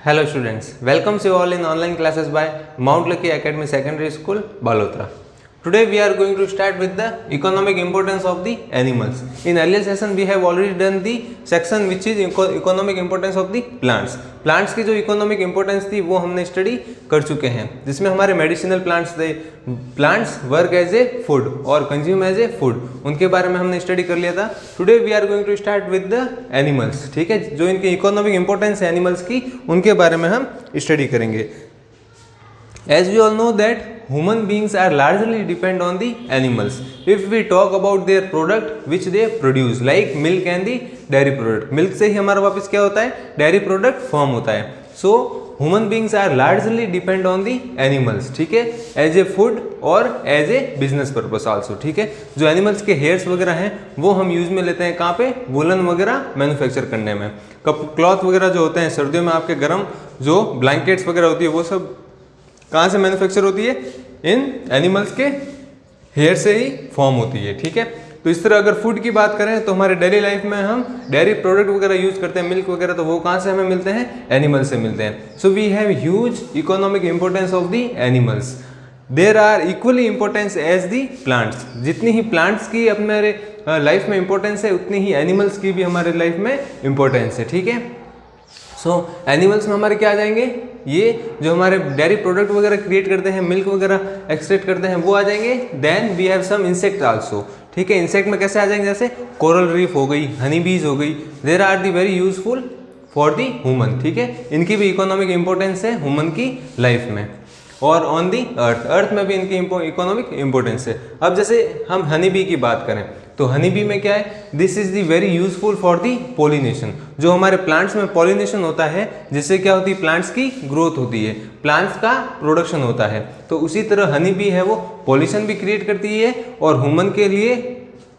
Hello students, welcome you all in online classes by Mount Lucky Academy Secondary School, Balotra. Today we are going to start with the economic importance of the animals. In earlier session we have already done the section which is economic importance of the plants. Plants की जो economic importance थी वो हमने study कर चुके हैं, जिसमें हमारे मेडिसिनल प्लांट्स थे, plants work as a food और कंज्यूम एज ए फूड, उनके बारे में हमने स्टडी कर लिया था. Today we are going to start with the animals. ठीक है, जो इनकी इकोनॉमिक इंपॉर्टेंस है एनिमल्स की, उनके बारे में हम स्टडी करेंगे. As we all know that human beings are largely depend on the animals. If we talk about their product which they produce like milk and the dairy product, milk से ही हमारा वापस क्या होता है, dairy product फॉर्म होता है. So human beings are largely depend on the animals. ठीक है, as a food और as a business purpose also. ठीक है, जो एनिमल्स के हेयर्स वगैरह हैं वो हम यूज में लेते हैं कहाँ पे, वुलन वगैरह मैन्युफैक्चर करने में. क्लॉथ वगैरह जो होते हैं सर्दियों में आपके गर्म जो ब्लैंकेट्स वगैरह होती है वो सब कहाँ से मैन्युफैक्चर होती है, इन एनिमल्स के हेयर से ही फॉर्म होती है. ठीक है, तो इस तरह अगर फूड की बात करें तो हमारे डेली लाइफ में हम डेयरी प्रोडक्ट वगैरह यूज करते हैं, मिल्क वगैरह, तो वो कहाँ से हमें मिलते हैं, एनिमल से मिलते हैं. So we have huge economic importance of the animals. There are equally importance as the plants. जितनी ही प्लांट्स की हमारे लाइफ में इंपॉर्टेंस है उतनी ही एनिमल्स की भी हमारे लाइफ में इंपॉर्टेंस है. ठीक है, सो एनिमल्स में हमारे क्या आ जाएंगे, ये जो हमारे डेयरी प्रोडक्ट वगैरह क्रिएट करते हैं, मिल्क वगैरह एक्सट्रैक्ट करते हैं, वो आ जाएंगे. Then we have some insect also. ठीक है, इंसेक्ट में कैसे आ जाएंगे, जैसे कोरल रीफ हो गई, हनी बीज हो गई. There are the very useful for the human. ठीक है, इनकी भी इकोनॉमिक इंपॉर्टेंस है ह्यूमन की लाइफ में. और ऑन दी अर्थ में भी इनकी इकोनॉमिक इंपॉर्टेंस है. अब जैसे हम हनी बी की बात करें तो हनी बी में क्या है, this is the very useful for the pollination. जो हमारे प्लांट्स में पॉलिनेशन होता है, जिससे क्या होती है, प्लांट्स की ग्रोथ होती है, प्लांट्स का प्रोडक्शन होता है. तो उसी तरह हनी बी है वो पॉल्यूशन भी क्रिएट करती है और ह्यूमन के लिए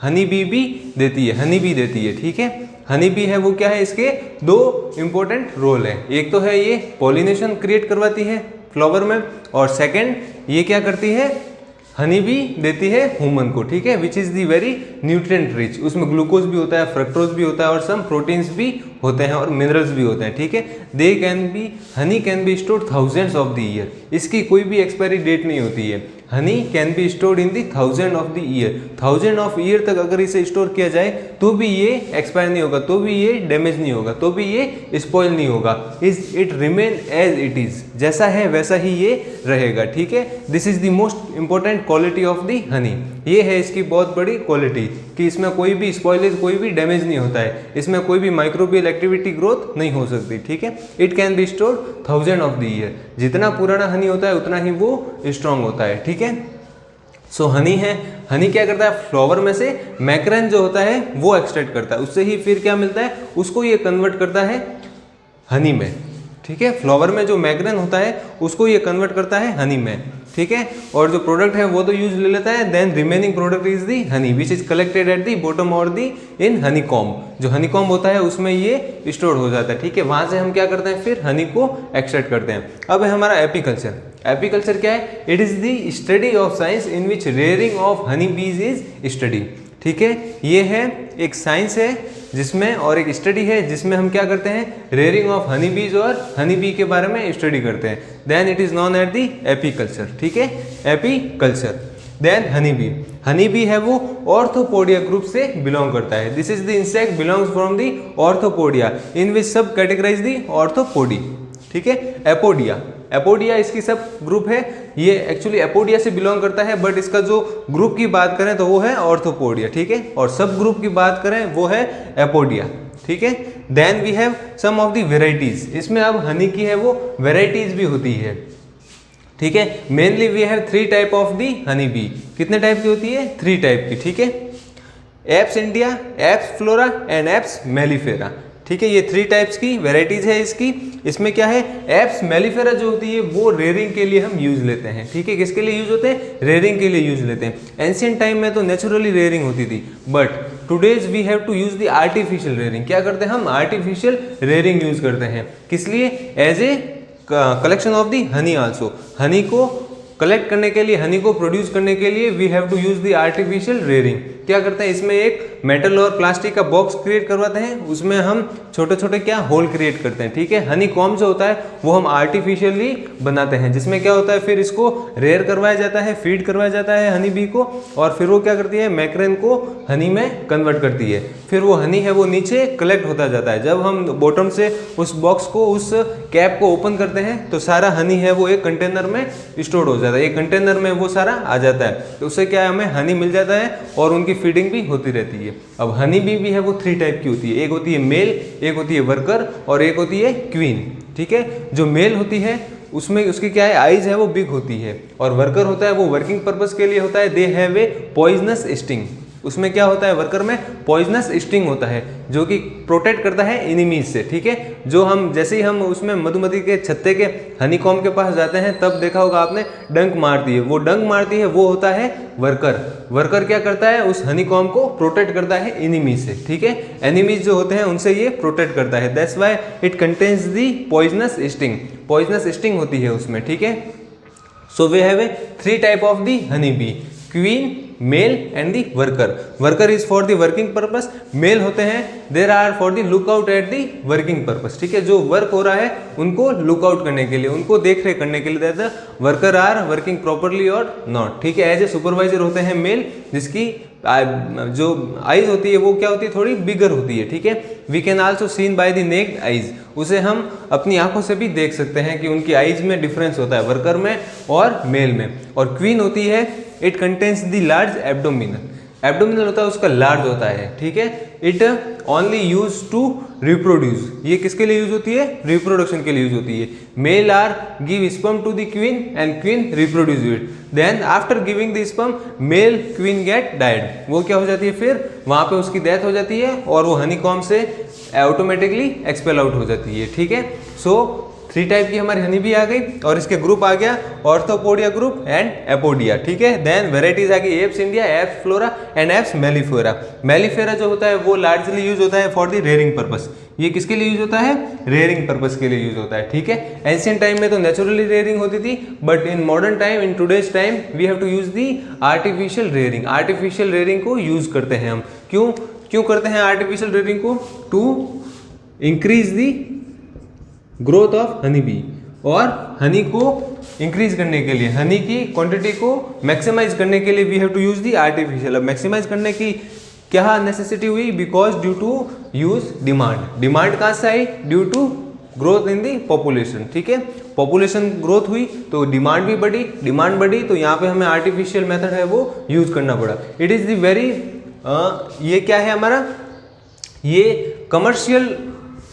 हनी बी भी देती है, हनी बी देती है. ठीक है, हनी बी है वो क्या है, इसके दो इंपॉर्टेंट रोल है. एक तो है ये पॉलिनेशन क्रिएट करवाती है फ्लावर में, और सेकेंड ये क्या करती है, हनी भी देती है ह्यूमन को. ठीक है, which is the very nutrient rich. उसमें ग्लूकोज भी होता है, फ्रक्टोज भी होता है और सम प्रोटीन्स भी होते हैं और मिनरल्स भी होते हैं. ठीक है, they can be, Honey can be stored thousands of the year. इसकी कोई भी एक्सपायरी डेट नहीं होती है. Honey can be stored in the thousand of the year. Thousand of year तक अगर इसे स्टोर किया जाए तो भी ये एक्सपायर नहीं होगा, तो भी ये डैमेज नहीं होगा, तो भी ये स्पॉइल नहीं होगा. It remain as it is, जैसा है वैसा ही ये रहेगा. ठीक है, this is the most important quality of the honey. ये है इसकी बहुत बड़ी क्वालिटी कि इसमें कोई भी स्पॉइलेज, कोई भी डैमेज नहीं होता है, इसमें कोई भी माइक्रोबियल एक्टिविटी ग्रोथ नहीं हो सकती. ठीक है, it can be stored thousand of the year. जितना पुराना हनी होता है उतना ही वो स्ट्रांग होता है. ठीक है, सो हनी है, हनी क्या करता है, फ्लावर में से मैक्रेन जो होता है वो एक्सट्रैक्ट करता है, उससे ही फिर क्या मिलता है, उसको ये कन्वर्ट करता है हनी में. ठीक है, फ्लावर में जो मैग्रेन होता है उसको ये कन्वर्ट करता है हनी में. ठीक है, और जो प्रोडक्ट है वो तो यूज ले लेता है. Then remaining product is the honey which is collected at the bottom और दी इन हनी कॉम्ब. जो हनी कॉम्ब होता है उसमें ये स्टोर हो जाता है. ठीक है, वहां से हम क्या करते हैं, फिर हनी को एक्सट्रैक्ट करते हैं. अब है हमारा एपीकल्चर. एपीकल्चर क्या है, it is the study of science in which rearing of honey बीज इज स्टडी. ठीक है, ये है एक साइंस है जिसमें, और एक स्टडी है जिसमें हम क्या करते हैं, रेयरिंग ऑफ हनी बीज और हनी बी के बारे में स्टडी करते हैं. Then it is known at the apiculture. ठीक है, apiculture. Then honey bee. Honey bee है वो ऑर्थोपोडिया ग्रुप से बिलोंग करता है. This is the insect belongs from the arthropodia in which subcategorize दी ऑर्थोपोडी. ठीक है, एपोडिया. एपोडिया इसकी सब ग्रुप है, ये एक्चुअली एपोडिया से बिलोंग करता है, बट इसका जो ग्रुप की बात करें तो वो है ऑर्थोपोडिया. ठीक है, और सब ग्रुप की बात करें वो है एपोडिया. ठीक है, then we have some of the varieties. इसमें अब हनी की है वो वेराइटीज भी होती है. ठीक है, mainly we have 3 type of the honey bee. कितने टाइप की होती है, 3 टाइप की. ठीक है, Apis India, Apis florea and Apis mellifera. ठीक है, ये 3 टाइप्स की वेराइटीज है इसकी. इसमें क्या है, एप्स मेलिफेरा जो होती है वो रेयरिंग के लिए हम यूज लेते हैं. ठीक है, किसके लिए यूज होते हैं, रेयरिंग के लिए यूज लेते हैं. एंशिएंट टाइम में तो नेचुरली रेयरिंग होती थी, but today's we have to use the artificial rearing. क्या करते हैं हम, आर्टिफिशियल रेयरिंग यूज करते हैं. किस लिए, as a collection of the honey also. Honey को कलेक्ट करने के लिए, हनी को प्रोड्यूस करने के लिए we have to use the artificial rearing. क्या करते हैं, इसमें एक मेटल और प्लास्टिक का बॉक्स क्रिएट करवाते हैं, उसमें हम छोटे छोटे क्या होल क्रिएट करते हैं, ठीक है। हनी कॉम्ब जो होता है वो हम आर्टिफिशियली बनाते हैं, जिसमें क्या होता है फिर इसको रेयर करवाया जाता है, फीड करवाया जाता है हनी बी को, और फिर वो क्या करती है मैक्रेन को हनी में कन्वर्ट करती है। फिर वो हनी है वो नीचे कलेक्ट होता जाता है। जब हम बॉटम से उस बॉक्स को, उस कैप को ओपन करते हैं तो सारा हनी है वो एक कंटेनर में स्टोर हो जाता है, एक कंटेनर में वो सारा आ जाता है। तो उससे क्या है हमें हनी मिल जाता है और उनकी फीडिंग भी होती रहती है। अब हनी बी भी है वो 3 टाइप की होती है, एक होती है मेल, एक होती है वर्कर और एक होती है क्वीन, ठीक है। जो मेल होती है उसमें उसकी क्या है आइज है वो बिग होती है, और वर्कर होता है वो वर्किंग पर्पस के लिए होता है, they have a poisonous sting. उसमें क्या होता है वर्कर में पॉइजनस स्टिंग होता है जो कि प्रोटेक्ट करता है एनिमीज से, ठीक है। जो हम जैसे ही हम उसमें मधुमक्खी के छत्ते के हनीकॉम्ब के पास जाते हैं तब देखा होगा आपने डंक मारती है, वो डंक मारती है वो होता है वर्कर। वर्कर क्या करता है उस हनीकॉम्ब को प्रोटेक्ट करता है एनिमीज से, ठीक है। एनिमीज जो होते हैं उनसे ये प्रोटेक्ट करता है, that's why it contains the poisonous sting, poisonous sting होती है उसमें, ठीक है। So we have a 3 type of the honey bee, queen, male and the worker. Worker is for the working purpose, male होते हैं there are for the lookout at the working purpose, ठीक है। जो वर्क हो रहा है उनको lookout करने के लिए, उनको देख रेख करने के लिए that the worker are working properly और नॉट, ठीक है। एज ए सुपरवाइजर होते हैं मेल, जिसकी जो आइज होती है वो क्या होती है थोड़ी बिगर होती है, ठीक है। We can also seen by the naked eyes, उसे हम अपनी आंखों से भी देख सकते हैं कि उनकी आइज में डिफरेंस होता है वर्कर में और मेल में। और क्वीन होती है it contains the large abdominal, abdominal होता है उसका लार्ज होता है, ठीक है। It only use to reproduce, ये किसके लिए यूज होती है रिप्रोडक्शन के लिए यूज होती है। Male are give sperm to the queen and queen reproduce it, then after giving the sperm male queen get died, वो क्या हो जाती है फिर वहां पे उसकी डेथ हो जाती है और वो हनीकॉम्ब से ऑटोमेटिकली एक्सपेल आउट हो जाती है, ठीक है। सो 3 टाइप की हमारी हनी भी आ गई और इसके ग्रुप आ गया ऑर्थोपोडिया ग्रुप एंड एपोडिया, ठीक है। देन वेराइटीज आ गई apps India, Apis florea and Apis mellifera. Mellifera जो होता है वो लार्जली यूज होता है फॉर द रेयरिंग पर्पस, ये किसके लिए यूज होता है रेयरिंग पर्पस के लिए यूज होता है, ठीक है। एंशिएंट टाइम में तो नेचुरली रेयरिंग होती थी, but in modern time in today's time we have to use the artificial rearing. Artificial rearing को यूज करते हैं हम, क्यों करते हैं आर्टिफिशियल रेयरिंग को, to increase the growth of honey bee, और हनी को इंक्रीज करने के लिए, हनी की क्वांटिटी को मैक्सिमाइज करने के लिए we have to use the artificial. अब मैक्सिमाइज करने की क्या नेसेसिटी हुई, because due to use demand, demand कहाँ से आई due to growth in the population, ठीक है। पॉपुलेशन ग्रोथ हुई तो डिमांड भी बढ़ी, डिमांड बढ़ी तो यहाँ पे हमें आर्टिफिशियल मेथड है वो यूज करना पड़ा। इट इज द वेरी ये क्या है हमारा, ये कमर्शियल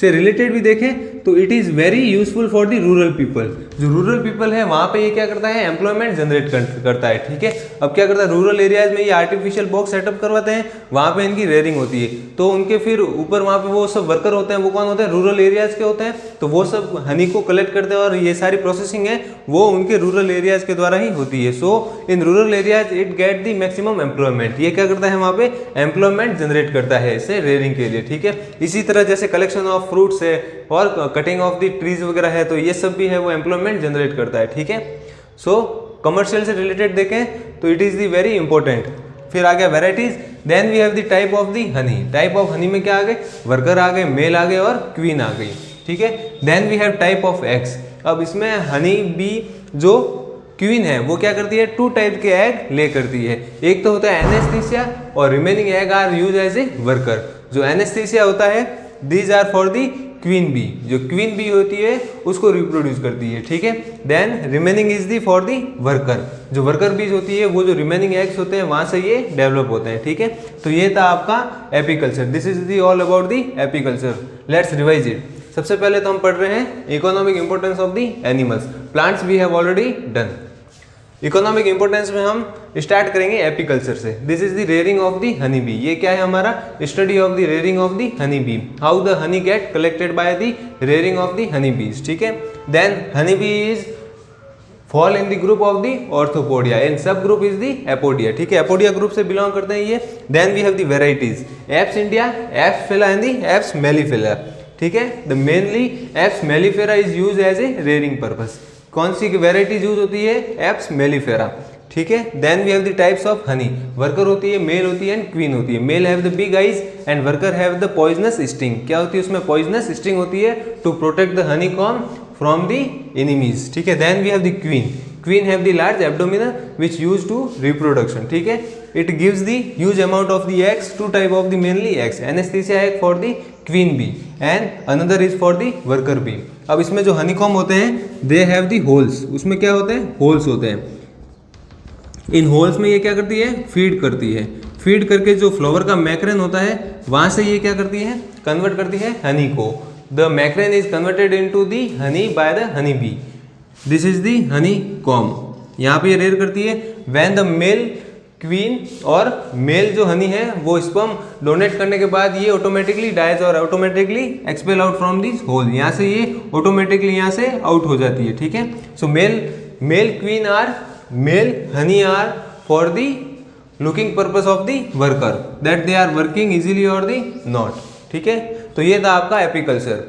से रिलेटेड भी देखें तो it is very useful for the rural people. जो रूरल पीपल है वहाँ पे ये क्या करता है एम्प्लॉयमेंट जनरेट करता है, ठीक है। अब क्या करता है रूरल एरियाज में ये आर्टिफिशियल बॉक्स सेटअप करवाते हैं, वहाँ पे इनकी रेयरिंग होती है, तो उनके फिर ऊपर वहाँ पे वो सब वर्कर होते हैं, वो कौन होते हैं रूरल एरियाज के होते हैं, तो वो सब हनी को कलेक्ट करते हैं और ये सारी प्रोसेसिंग है वो उनके रूरल एरियाज के द्वारा ही होती है। So in rural areas it get the maximum employment, ये क्या करता है वहाँ पे एम्प्लॉयमेंट जनरेट करता है इसे रेयरिंग के लिए, ठीक है। इसी तरह जैसे कलेक्शन ऑफ फ्रूट्स है और कटिंग ऑफ द ट्रीज वगैरह है, तो ये सब भी है वो एम्प्लॉयमेंट जनरेट करता है, ठीक है। सो कमर्शियल से रिलेटेड देखें तो it is the very important. फिर आ गया varieties, then we have the type of the honey. Type of honey में क्या आ गए वर्कर आ गए, मेल आ गए और क्वीन आ गई, ठीक है। Then we have type of eggs. अब इसमें हनी बी जो क्वीन है वो क्या करती है 2 टाइप के एग ले करती है, एक तो होता है एनेस्थीसिया और remaining egg are use as a worker. जो एनेस्थीसिया होता है these are for the queen bee, जो क्वीन बी होती है उसको रिप्रोड्यूस करती है, ठीक है। Then remaining is the for the worker, जो वर्कर बीज होती है वो जो रिमेनिंग एग्स होते हैं वहां से ये डेवलप होते हैं, ठीक है। तो ये था आपका apiculture, this is the all about the apiculture. Let's revise it. सबसे पहले तो हम पढ़ रहे हैं economic importance of the animals, plants we have already done. Economic importance में हम स्टार्ट करेंगे एपीकल्चर से। This is the rearing of the honey bee, ये क्या है हमारा study of the rearing of the honey bee, how the honey get collected by the rearing of the Honey bees, ठीक है। Then honey bee is fall in the group of the arthropodia and subgroup is the apodia, ठीक है। Apodia group से belong करते हैं ये। Then we have the varieties apis India, apis फिला and the apis mellifera, ठीक है। The mainly apis mellifera is use as a rearing purpose. कौन सी वेराइटीज यूज होती है एप्स मेलिफेरा, ठीक है। Then we have the types of honey, worker होती है, मेल होती है एंड क्वीन होती है। Male have the big eyes and worker have the poisonous sting. क्या होती है उसमें? पॉइजनस स्टिंग होती है टू प्रोटेक्ट द हनी कॉम फ्रॉम द एनिमीज, ठीक है। Then we have the queen, queen have the large abdomen which use to reproduction, ठीक है। It gives the huge amount of the eggs, two type of the mainly eggs, anaesthesia egg for the queen bee and another is for the worker bee. अब इसमें जो honeycomb होते हैं they have the holes, उसमें क्या होते हैं? Holes होते हैं। इन होल्स में ये क्या करती है? फीड करती है। फीड करके जो फ्लावर का मैक्रेन होता है वहां से ये क्या करती है? कन्वर्ट करती है हनी को। The nectar is converted into the honey by the honey bee. This is the Honey comb. यहाँ पे ये रेयर करती है व्हेन द मेल क्वीन और मेल जो हनी है वो स्पर्म डोनेट करने के बाद ये ऑटोमेटिकली डाइज और automatically expel out from this hole. यहाँ से ये ऑटोमेटिकली यहाँ से आउट हो जाती है, ठीक है। So male queen are, male honey are for the looking purpose of the worker, that they are working easily और दी नॉट, ठीक है। तो ये था आपका एपिकल्चर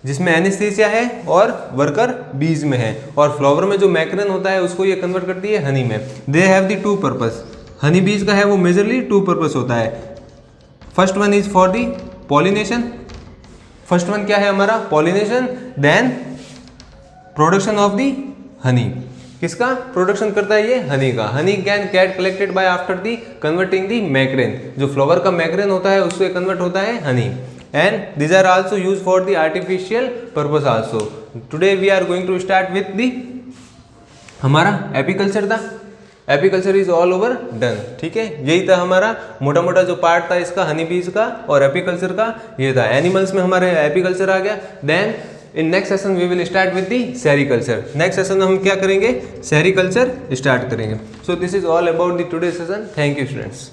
जिसमें एनेस्थीसिया है और वर्कर बीज में है, और फ्लावर में जो मैक्रेन होता है उसको ये कन्वर्ट करती है हनी में। They have the two purpose. Honey bees का है वो मेजरली टू पर्पस होता है। First one is for the pollination, first one क्या है हमारा? Pollination. Then production of the honey. किसका प्रोडक्शन करता है ये? हनी का। Honey can get collected by after the converting the nectar, जो फ्लावर का मैक्रेन होता है उससे कन्वर्ट होता है Honey. And these are also used for the artificial purpose also. Today we are going to start with the हमारा apiculture था। Apiculture is all over done, ठीक है। यही था हमारा मोटा मोटा जो पार्ट था इसका, हनी बीज का और एपीकल्चर का, ये था। एनिमल्स में हमारे एपीकल्चर आ गया। Then in next session we will start with the sericulture. Next session हम क्या करेंगे? सेरिकल्चर स्टार्ट करेंगे। So this is all about the today session. Thank you students.